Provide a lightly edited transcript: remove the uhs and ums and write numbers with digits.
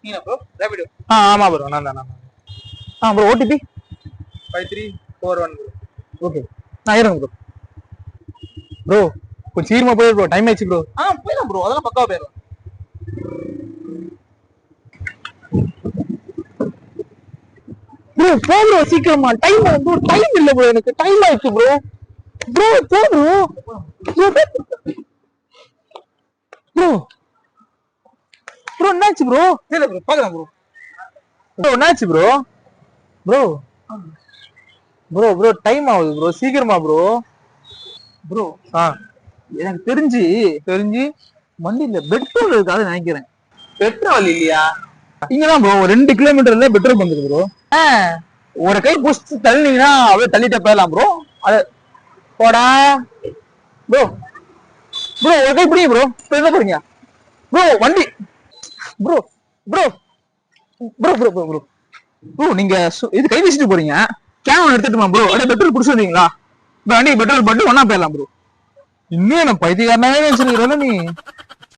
நீங்க ப்ரோ ரேபிடோ. ஆமா ப்ரோ நான் தான். Bro OTP 5341 bro. ஓகே நான் ஏறுங்க ப்ரோ. ப்ரோ கொஞ்சம் சீக்கிரமா போயிரு ப்ரோ, டைம் ஆயிடுச்சு ப்ரோ. போயிடலாம் ப்ரோ, அதெல்லாம் பக்காவா போயிடலாம். ப்ரோ போ ப்ரோ சீக்கிரமா, டைம் ப்ரோ, டைம் இல்ல ப்ரோ, எனக்கு டைம் ஆயிடுச்சு ப்ரோ. ப்ரோ போ ப்ரோ. ப்ரோ ப்ரோ என்னாச்சு ப்ரோ? இல்ல ப்ரோ பாக்கலாம் ப்ரோ. ப்ரோ என்னாச்சு bro? Bro bro bro time ஆகுது ப்ரோ, சீக்கிரமா ப்ரோ. ப்ரோ ஆ எனக்கு தெரிஞ்சு வண்டியில பெட்ரோல் இருக்காது நினைக்கிறேன். பெட்ரோல் இல்லையா? இங்கதான் ப்ரோ 2 கிலோமீட்டர்ல பெட்ரோல் பங்க் ப்ரோ. ஒரு கை புடிச்சு தள்ளினீங்கன்னா அப்படியே தள்ளிட்ட போயிடலாம் ப்ரோ. அது போடா ப்ரோ. ப்ரோ ஒரு கை பிடிங்க ப்ரோ. எங்க போறீங்க ப்ரோ? வண்டி bro bro bro bro bro bro bro நீங்க இது கை வீசிட்டு போறீங்க. கேமரா எடுத்துட்டுமா ப்ரோ? அப்படியே பெட்ரோல் புடிச்சு வந்தீங்களா? வண்டி பெட்ரோல் போட்டு ஒன்னா போயிடலாம் ப்ரோ. இன்னும் என்ன பைத்தியக்காரனாவே வச்சிருக்கிறோம் நீ.